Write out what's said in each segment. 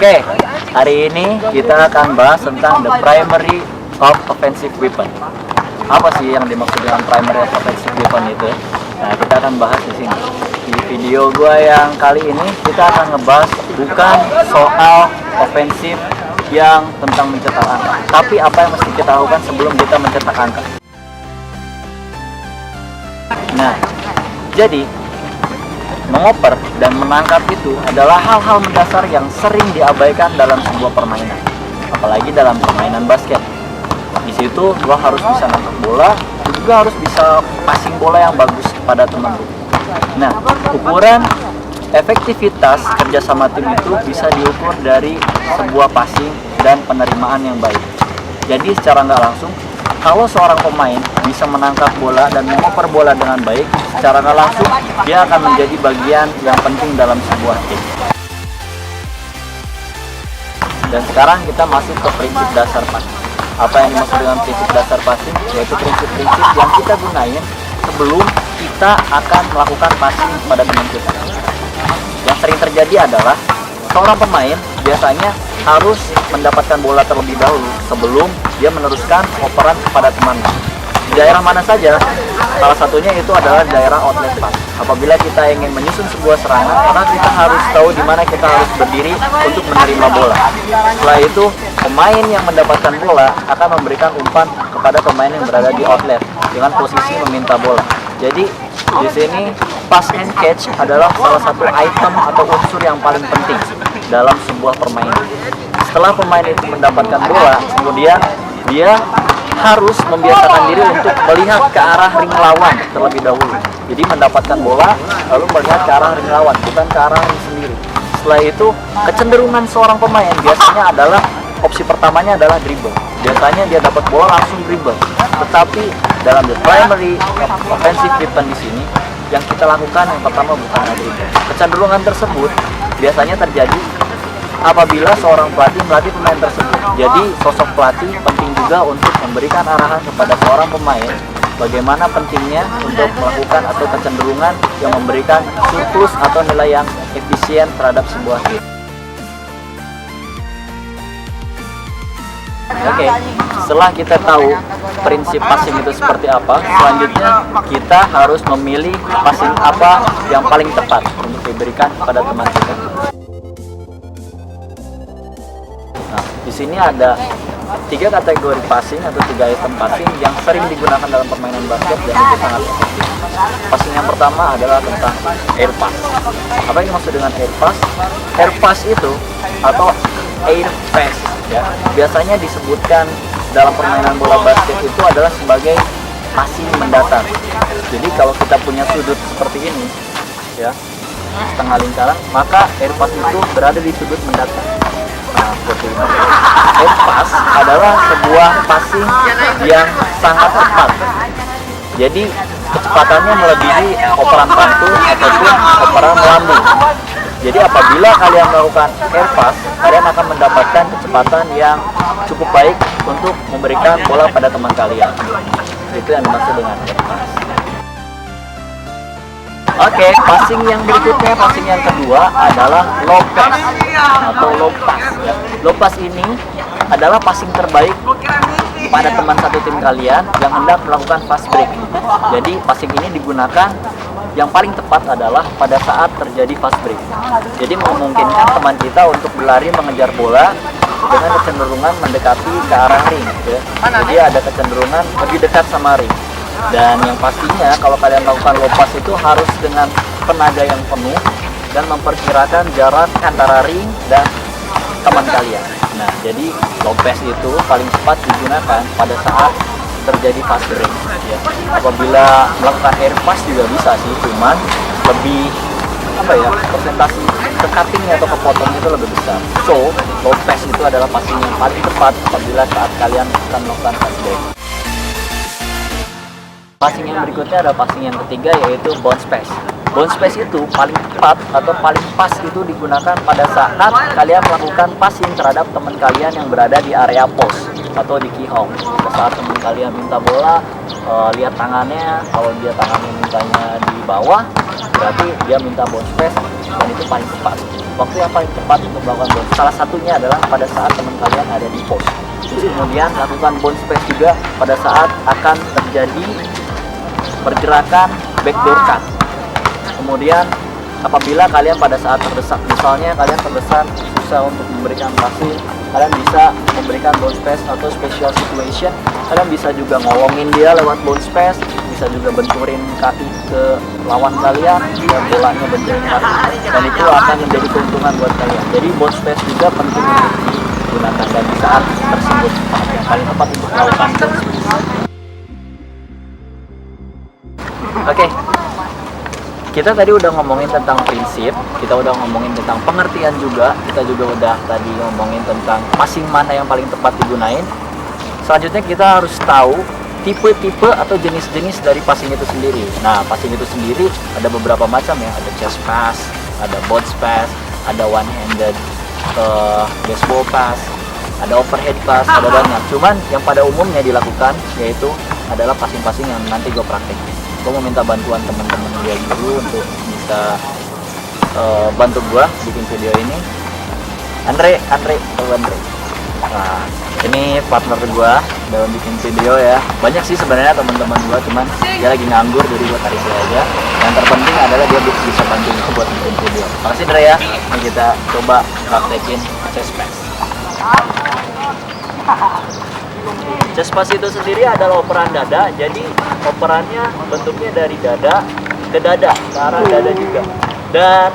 Oke, hari ini kita akan bahas tentang the primary of offensive weapon. Apa sih yang dimaksud dengan primary of offensive weapon itu? Nah, kita akan bahas di sini. Di video gua yang kali ini kita akan ngebahas bukan soal ofensif yang tentang mencetak angka, tapi apa yang mesti kita lakukan sebelum kita mencetak angka. Nah, jadi mengoper dan menangkap itu adalah hal-hal mendasar yang sering diabaikan dalam sebuah permainan, apalagi dalam permainan basket. Di situ lo harus bisa nangkap bola, juga harus bisa passing bola yang bagus kepada teman lo. Nah, ukuran efektivitas kerjasama tim itu bisa diukur dari sebuah passing dan penerimaan yang baik. Jadi secara nggak langsung, kalau seorang pemain bisa menangkap bola dan mengoper bola dengan baik, secara nggak langsung dia akan menjadi bagian yang penting dalam sebuah tim. Dan sekarang kita masuk ke prinsip dasar passing. Apa yang dimaksud dengan prinsip dasar passing? Yaitu prinsip-prinsip yang kita gunain sebelum kita akan melakukan passing pada teman kita. Yang sering terjadi adalah seorang pemain biasanya harus mendapatkan bola terlebih dahulu sebelum dia meneruskan operan kepada temannya. Di daerah mana saja? Salah satunya itu adalah daerah outlet pass. Apabila kita ingin menyusun sebuah serangan, maka kita harus tahu di mana kita harus berdiri untuk menerima bola. Setelah itu, pemain yang mendapatkan bola akan memberikan umpan kepada pemain yang berada di outlet dengan posisi meminta bola. Jadi di sini pass and catch adalah salah satu item atau unsur yang paling penting dalam sebuah permainan. Setelah pemain itu mendapatkan bola, kemudian dia harus membiasakan diri untuk melihat ke arah ring lawan terlebih dahulu. Jadi mendapatkan bola lalu melihat ke arah ring lawan, bukan ke arah ring sendiri. Setelah itu, kecenderungan seorang pemain biasanya adalah opsi pertamanya adalah dribble. Biasanya dia dapat bola langsung dribble. Tetapi dalam the primary offensive weapon di sini, yang kita lakukan yang pertama bukan dribble. Kecenderungan tersebut biasanya terjadi apabila seorang pelatih melatih pemain tersebut. Jadi sosok pelatih penting juga untuk memberikan arahan kepada seorang pemain bagaimana pentingnya untuk melakukan atau kecenderungan yang memberikan surplus atau nilai yang efisien terhadap sebuah tim. Oke, setelah kita tahu prinsip passing itu seperti apa, selanjutnya kita harus memilih passing apa yang paling tepat untuk diberikan kepada teman kita. Nah, di sini ada 3 kategori passing atau 3 item passing yang sering digunakan dalam permainan basket dan itu sangat efektif. Passing yang pertama adalah tentang air pass. Apa yang dimaksud dengan air pass? Air pass itu atau air pass ya, biasanya disebutkan dalam permainan bola basket itu adalah sebagai passing mendatar. Jadi kalau kita punya sudut seperti ini ya, setengah lingkaran, maka air pass itu berada di sudut mendatar. Nah, seperti ini. Air pass adalah sebuah passing yang sangat cepat. Jadi kecepatannya melebihi operan pantul ataupun operan melambung. Jadi apabila kalian melakukan air pass, kalian akan mendapatkan kecepatan yang cukup baik untuk memberikan bola pada teman kalian. Itu yang dimaksud dengan air pass. Oke, passing yang berikutnya, passing yang kedua adalah low pass atau low pass. Ya. Low pass ini adalah passing terbaik pada teman satu tim kalian yang hendak melakukan fast break. Jadi passing ini digunakan yang paling tepat adalah pada saat terjadi fast break. Jadi memungkinkan teman kita untuk berlari mengejar bola dengan kecenderungan mendekati ke arah ring. Ya. Jadi ada kecenderungan lebih dekat sama ring. Dan yang pastinya kalau kalian melakukan low pass itu harus dengan tenaga yang penuh dan memperkirakan jarak antara ring dan teman kalian. Nah, jadi low pass itu paling cepat digunakan pada saat terjadi fast break. Ya. Apabila melakukan air pass juga bisa sih, cuman lebih persentase ke-cutting atau kepotong itu lebih besar. So, low pass itu adalah passing yang paling tepat apabila saat kalian akan melakukan fast break. Passing yang berikutnya ada passing yang ketiga, yaitu bounce pass. Bounce pass itu paling tepat atau paling pas itu digunakan pada saat kalian melakukan passing terhadap teman kalian yang berada di area post atau di keyhole. Pada saat teman kalian minta bola, lihat tangannya, kalau dia tangannya mintanya di bawah, berarti dia minta bounce pass dan itu paling tepat. waktu yang paling tepat untuk melakukan bounce. Salah satunya adalah pada saat teman kalian ada di post. Terus kemudian lakukan bounce pass juga pada saat akan terjadi pergerakan backdoor cut. Kemudian apabila kalian pada saat terdesak, misalnya kalian terdesak susah untuk memberikan passing, kalian bisa memberikan bounce pass atau special situation. Kalian bisa juga ngolongin dia lewat bounce pass, bisa juga benturin kaki ke lawan kalian dan bolanya benturin kaki, dan itu akan menjadi keuntungan buat kalian. Jadi bounce pass juga penting untuk digunakan dan di saat tersebut yang paling tepat untuk melakukan bounce pass. Oke, kita tadi udah ngomongin tentang prinsip, kita udah ngomongin tentang pengertian juga, kita juga udah tadi ngomongin tentang passing mana yang paling tepat digunain. Selanjutnya kita harus tahu tipe-tipe atau jenis-jenis dari passing itu sendiri. Nah, passing itu sendiri ada beberapa macam ya, ada chest pass, ada bounce pass, ada one-handed baseball pass, ada overhead pass, ada banyak. Cuman yang pada umumnya dilakukan yaitu adalah passing-passing yang nanti gue praktekin. Gue mau minta bantuan teman-teman gue dulu untuk bisa bantu gue bikin video ini. Andre. Nah, ini partner gue dalam bikin video ya. Banyak sih sebenarnya teman-teman gue, cuman dia lagi nganggur jadi gue tarik dia aja. Yang terpenting adalah dia bisa bantu gue buat bikin video. Makasih Andre ya. Ini kita coba praktekin chest pass. Chest pass itu sendiri adalah operan dada. Jadi operannya bentuknya dari dada ke dada, ke arah dada juga. Dan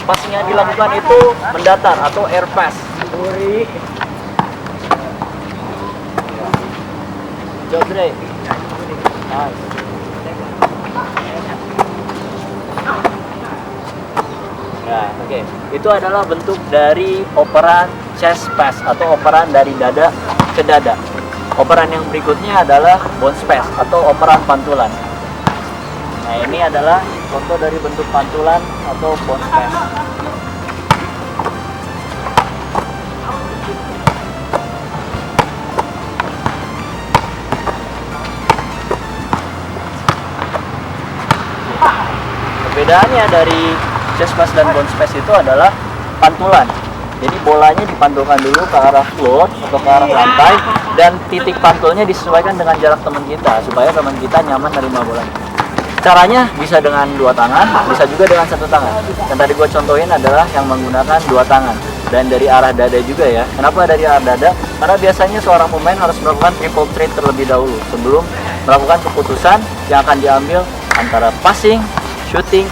passing yang dilakukan itu mendatar atau air pass. Jodre. Nah, oke. Itu adalah bentuk dari operan chest pass atau operan dari dada ke dada. Operan yang berikutnya adalah bounce pass atau operan pantulan. Nah, ini adalah contoh dari bentuk pantulan atau bounce pass. Perbedaannya dari chest pass dan bounce pass itu adalah pantulan. Jadi bolanya dipantulkan dulu ke arah floor atau ke arah lantai, dan titik pantulnya disesuaikan dengan jarak teman kita supaya teman kita nyaman nerima bolanya. Caranya bisa dengan dua tangan, bisa juga dengan satu tangan. Yang tadi gue contohin adalah yang menggunakan dua tangan dan dari arah dada juga ya. Kenapa dari arah dada? Karena biasanya seorang pemain harus melakukan triple threat terlebih dahulu sebelum melakukan keputusan yang akan diambil antara passing, shooting,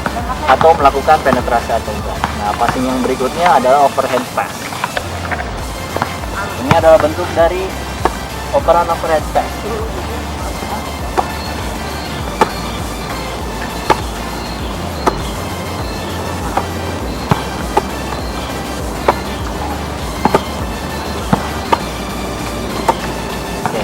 atau melakukan penetrasi atau enggak. Nah, passing yang berikutnya adalah overhead pass. Ini adalah bentuk dari operan overhead pass. Oke.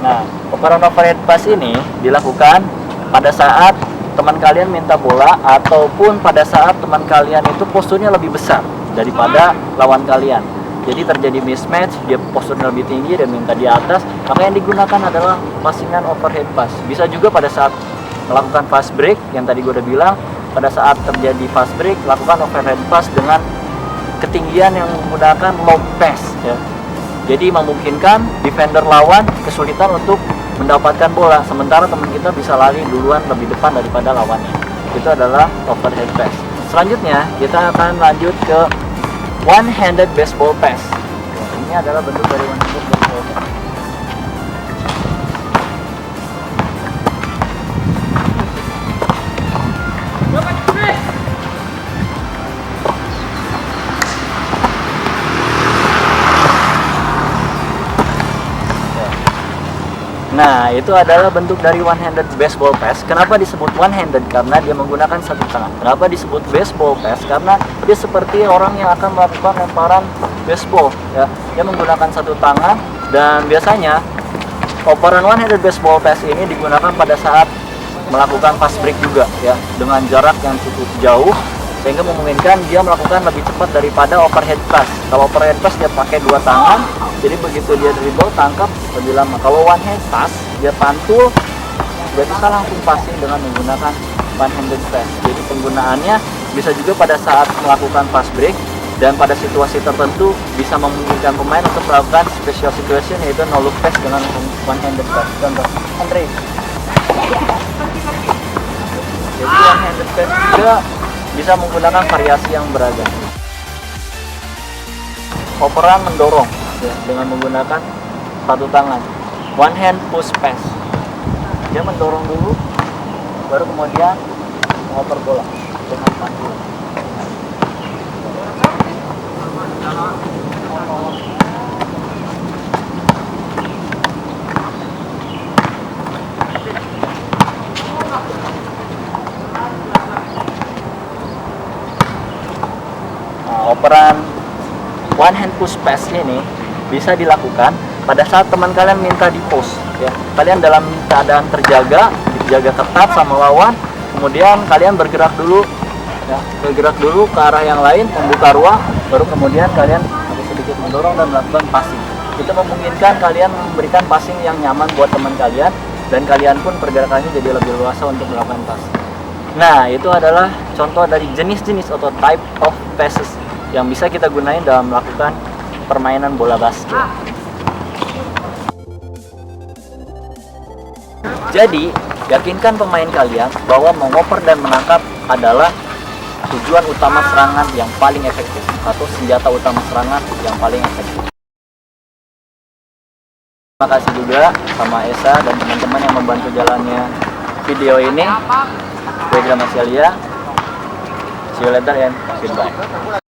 Nah, operan overhead pass ini dilakukan pada saat teman kalian minta bola ataupun pada saat teman kalian itu posturnya lebih besar daripada lawan kalian. Jadi terjadi mismatch, dia posturnya lebih tinggi dan minta di atas, maka yang digunakan adalah passingan overhead pass. Bisa juga pada saat melakukan fast break, yang tadi gue udah bilang, pada saat terjadi fast break, lakukan overhead pass dengan ketinggian yang menggunakan low pass ya. Jadi memungkinkan defender lawan kesulitan untuk mendapatkan bola, sementara teman kita bisa lari duluan lebih depan daripada lawannya. Itu adalah overhead pass. Selanjutnya kita akan lanjut ke one-handed baseball pass. Ini adalah bentuk dari one-handed baseball pass. Nah, itu adalah bentuk dari one-handed baseball pass. Kenapa disebut one-handed? Karena dia menggunakan satu tangan. Kenapa disebut baseball pass? Karena dia seperti orang yang akan melakukan lemparan baseball ya. Dia menggunakan satu tangan, dan biasanya operan one-handed baseball pass ini digunakan pada saat melakukan fast break juga ya, dengan jarak yang cukup jauh sehingga memungkinkan dia melakukan lebih cepat daripada overhead pass. Kalau overhead pass dia pakai dua tangan, jadi begitu dia dribble tangkap lebih lama. Kalau one hand pass dia pantul, dia bisa langsung passing dengan menggunakan one handed pass. Jadi penggunaannya bisa juga pada saat melakukan fast break, dan pada situasi tertentu bisa memungkinkan pemain untuk melakukan special situation, yaitu no look pass dengan one handed pass. Contoh Andre, jadi one handed pass juga bisa menggunakan variasi yang beragam. Operan mendorong ya, dengan menggunakan satu tangan, one hand push pass. Dia mendorong dulu, baru kemudian mengoper bola dengan tangan. Operan one hand push pass ini bisa dilakukan pada saat teman kalian minta di post ya. Kalian dalam keadaan terjaga, dijaga ketat sama lawan, kemudian kalian bergerak dulu ya, bergerak dulu ke arah yang lain, membuka ruang, baru kemudian kalian agak sedikit mendorong dan melakukan passing. Itu memungkinkan kalian memberikan passing yang nyaman buat teman kalian, dan kalian pun pergerakannya jadi lebih luasa untuk melakukan passing. Nah, itu adalah contoh dari jenis-jenis atau type of passes yang bisa kita gunain dalam melakukan permainan bola basket. Jadi, yakinkan pemain kalian bahwa mengoper dan menangkap adalah tujuan utama serangan yang paling efektif, atau senjata utama serangan yang paling efektif. Terima kasih juga sama Esa dan teman-teman yang membantu jalannya video ini. Gue Gramesia Lia. See you later and goodbye.